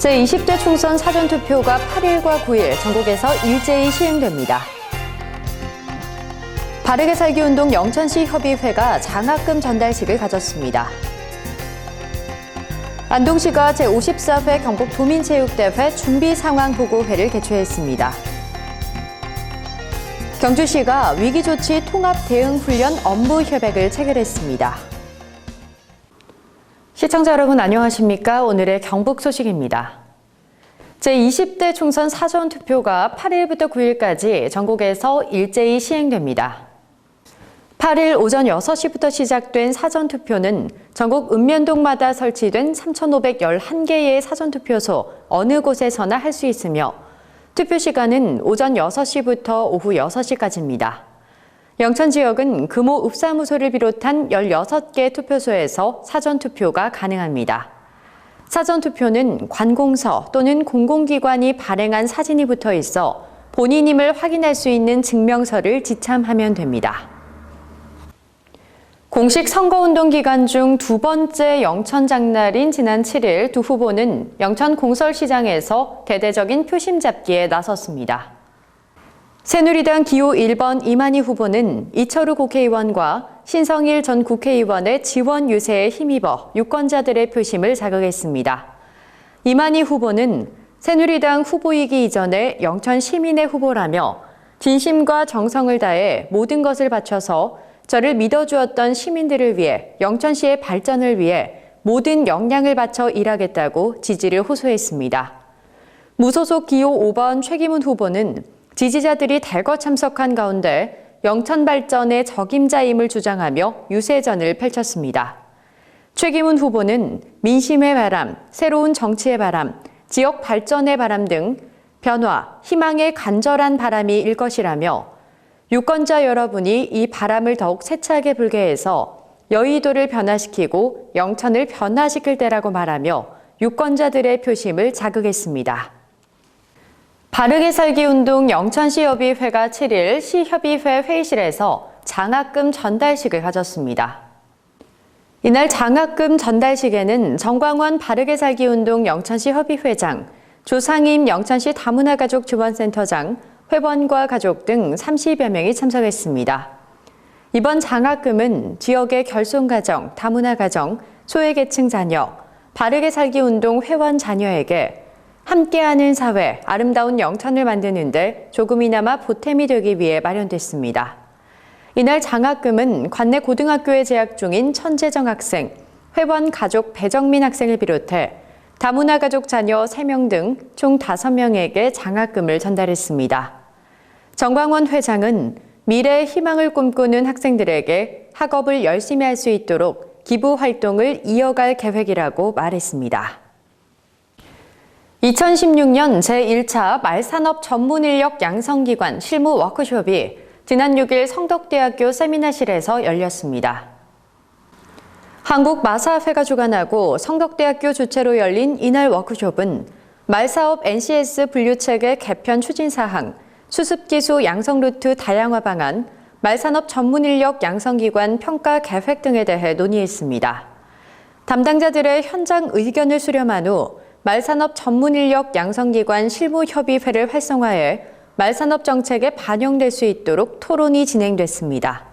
제20대 총선 사전투표가 8일과 9일 전국에서 일제히 시행됩니다. 바르게 살기 운동 영천시 협의회가 장학금 전달식을 가졌습니다. 안동시가 제54회 경북도민체육대회 준비상황보고회를 개최했습니다. 경주시가 위기조치 통합대응훈련 업무협약을 체결했습니다. 시청자 여러분 안녕하십니까? 오늘의 경북 소식입니다. 제20대 총선 사전투표가 8일부터 9일까지 전국에서 일제히 시행됩니다. 8일 오전 6시부터 시작된 사전투표는 전국 읍면동마다 설치된 3,511개의 사전투표소 어느 곳에서나 할 수 있으며 투표 시간은 오전 6시부터 오후 6시까지입니다. 영천 지역은 금호 읍사무소를 비롯한 16개 투표소에서 사전투표가 가능합니다. 사전투표는 관공서 또는 공공기관이 발행한 사진이 붙어 있어 본인임을 확인할 수 있는 증명서를 지참하면 됩니다. 공식 선거운동 기간 중 두 번째 영천 장날인 지난 7일 두 후보는 영천 공설시장에서 대대적인 표심 잡기에 나섰습니다. 새누리당 기호 1번 이만희 후보는 이철우 국회의원과 신성일 전 국회의원의 지원 유세에 힘입어 유권자들의 표심을 자극했습니다. 이만희 후보는 새누리당 후보이기 이전에 영천 시민의 후보라며 진심과 정성을 다해 모든 것을 바쳐서 저를 믿어주었던 시민들을 위해 영천시의 발전을 위해 모든 역량을 바쳐 일하겠다고 지지를 호소했습니다. 무소속 기호 5번 최기문 후보는 지지자들이 대거 참석한 가운데 영천 발전의 적임자임을 주장하며 유세전을 펼쳤습니다. 최기문 후보는 민심의 바람, 새로운 정치의 바람, 지역 발전의 바람 등 변화, 희망의 간절한 바람이 일 것이라며 유권자 여러분이 이 바람을 더욱 세차게 불게 해서 여의도를 변화시키고 영천을 변화시킬 때라고 말하며 유권자들의 표심을 자극했습니다. 바르게 살기 운동 영천시 협의회가 7일 시협의회 회의실에서 장학금 전달식을 가졌습니다. 이날 장학금 전달식에는 정광원 바르게 살기 운동 영천시 협의회장, 조상임 영천시 다문화가족 지원센터장, 회원과 가족 등 30여 명이 참석했습니다. 이번 장학금은 지역의 결손가정, 다문화가정, 소외계층 자녀, 바르게 살기 운동 회원 자녀에게 함께하는 사회, 아름다운 영천을 만드는 데 조금이나마 보탬이 되기 위해 마련됐습니다. 이날 장학금은 관내 고등학교에 재학 중인 천재정 학생, 회원 가족 배정민 학생을 비롯해 다문화 가족 자녀 3명 등 총 5명에게 장학금을 전달했습니다. 정광원 회장은 미래의 희망을 꿈꾸는 학생들에게 학업을 열심히 할 수 있도록 기부 활동을 이어갈 계획이라고 말했습니다. 2016년 제1차 말산업 전문인력 양성기관 실무 워크숍이 지난 6일 성덕대학교 세미나실에서 열렸습니다. 한국마사회가 주관하고 성덕대학교 주최로 열린 이날 워크숍은 말사업 NCS 분류체계 개편 추진사항, 수습기수 양성루트 다양화 방안, 말산업 전문인력 양성기관 평가 계획 등에 대해 논의했습니다. 담당자들의 현장 의견을 수렴한 후 말산업 전문인력 양성기관 실무협의회를 활성화해 말산업 정책에 반영될 수 있도록 토론이 진행됐습니다.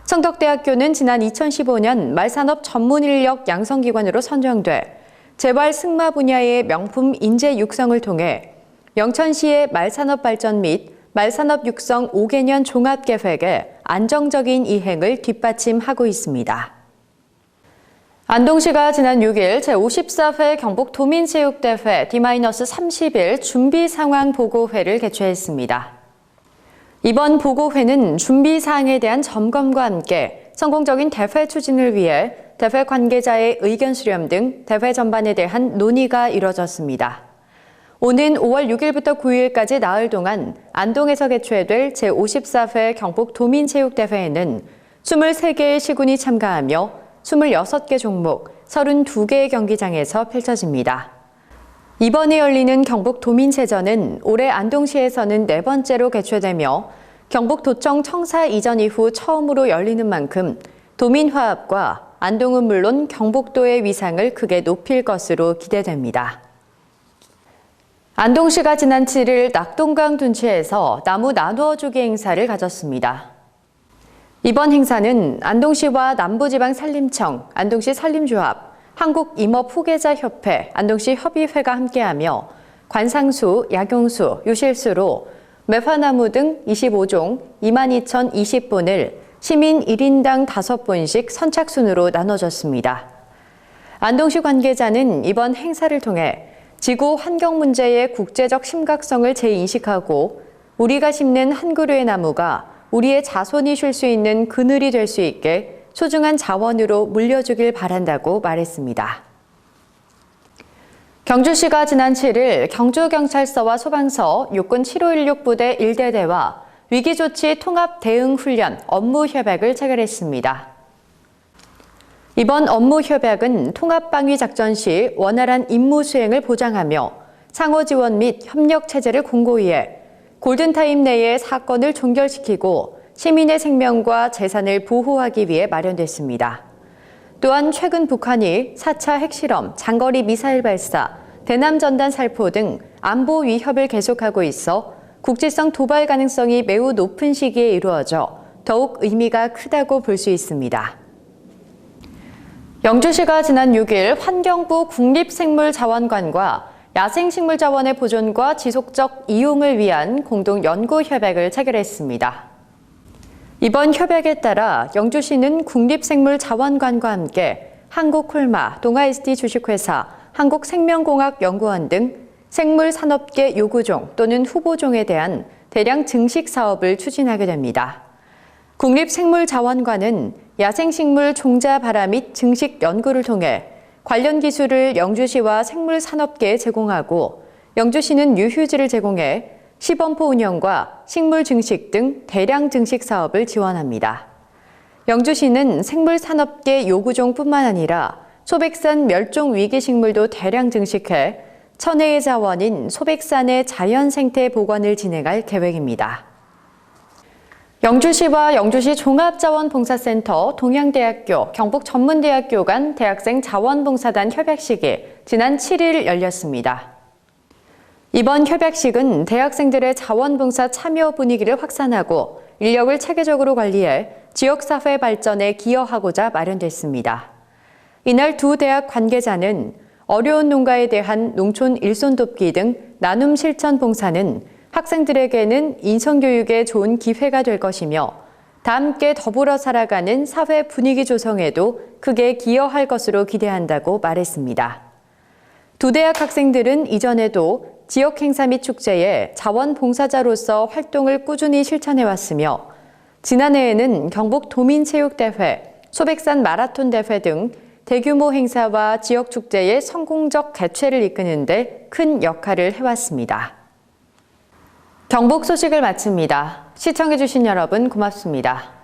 성덕대학교는 지난 2015년 말산업 전문인력 양성기관으로 선정돼 재활 승마 분야의 명품 인재 육성을 통해 영천시의 말산업 발전 및 말산업 육성 5개년 종합계획의 안정적인 이행을 뒷받침하고 있습니다. 안동시가 지난 6일 제54회 경북도민체육대회 D-30일 준비상황보고회를 개최했습니다. 이번 보고회는 준비사항에 대한 점검과 함께 성공적인 대회 추진을 위해 대회 관계자의 의견 수렴 등 대회 전반에 대한 논의가 이뤄졌습니다. 오는 5월 6일부터 9일까지 나흘 동안 안동에서 개최될 제54회 경북도민체육대회에는 23개의 시군이 참가하며 26개 종목, 32개의 경기장에서 펼쳐집니다. 이번에 열리는 경북도민체전은 올해 안동시에서는 4번째로 개최되며 경북도청 청사 이전 이후 처음으로 열리는 만큼 도민화합과 안동은 물론 경북도의 위상을 크게 높일 것으로 기대됩니다. 안동시가 지난 7일 낙동강 둔치에서 나무 나누어주기 행사를 가졌습니다. 이번 행사는 안동시와 남부지방산림청, 안동시 산림조합, 한국임업후계자협회, 안동시 협의회가 함께하며 관상수, 약용수, 유실수로 매화나무 등 25종 22,020본을 시민 1인당 5본씩 선착순으로 나눠줬습니다. 안동시 관계자는 이번 행사를 통해 지구 환경 문제의 국제적 심각성을 재인식하고 우리가 심는 한 그루의 나무가 우리의 자손이 쉴 수 있는 그늘이 될 수 있게 소중한 자원으로 물려주길 바란다고 말했습니다. 경주시가 지난 7일 경주경찰서와 소방서 육군 7516 부대 1대대와 위기조치 통합 대응 훈련 업무 협약을 체결했습니다. 이번 업무 협약은 통합방위 작전 시 원활한 임무 수행을 보장하며 상호 지원 및 협력 체제를 공고히 해 골든타임 내에 사건을 종결시키고 시민의 생명과 재산을 보호하기 위해 마련됐습니다. 또한 최근 북한이 4차 핵실험, 장거리 미사일 발사, 대남 전단 살포 등 안보 위협을 계속하고 있어 국지성 도발 가능성이 매우 높은 시기에 이루어져 더욱 의미가 크다고 볼 수 있습니다. 영주시가 지난 6일 환경부 국립생물자원관과 야생식물자원의 보존과 지속적 이용을 위한 공동 연구 협약을 체결했습니다. 이번 협약에 따라 영주시는 국립생물자원관과 함께 한국콜마, 동아SD 주식회사, 한국생명공학연구원 등 생물산업계 요구종 또는 후보종에 대한 대량 증식 사업을 추진하게 됩니다. 국립생물자원관은 야생식물 종자 발화 및 증식 연구를 통해 관련 기술을 영주시와 생물산업계에 제공하고 영주시는 유휴지를 제공해 시범포 운영과 식물 증식 등 대량 증식 사업을 지원합니다. 영주시는 생물산업계 요구종뿐만 아니라 소백산 멸종 위기식물도 대량 증식해 천혜의 자원인 소백산의 자연생태 복원을 진행할 계획입니다. 영주시와 영주시 종합자원봉사센터, 동양대학교, 경북전문대학교 간 대학생 자원봉사단 협약식이 지난 7일 열렸습니다. 이번 협약식은 대학생들의 자원봉사 참여 분위기를 확산하고 인력을 체계적으로 관리해 지역사회 발전에 기여하고자 마련됐습니다. 이날 두 대학 관계자는 어려운 농가에 대한 농촌 일손 돕기 등 나눔 실천 봉사는 학생들에게는 인성교육에 좋은 기회가 될 것이며 다 함께 더불어 살아가는 사회 분위기 조성에도 크게 기여할 것으로 기대한다고 말했습니다. 두 대학 학생들은 이전에도 지역 행사 및 축제에 자원봉사자로서 활동을 꾸준히 실천해왔으며 지난해에는 경북 도민체육대회, 소백산 마라톤 대회 등 대규모 행사와 지역 축제의 성공적 개최를 이끄는 데 큰 역할을 해왔습니다. 경북 소식을 마칩니다. 시청해주신 여러분 고맙습니다.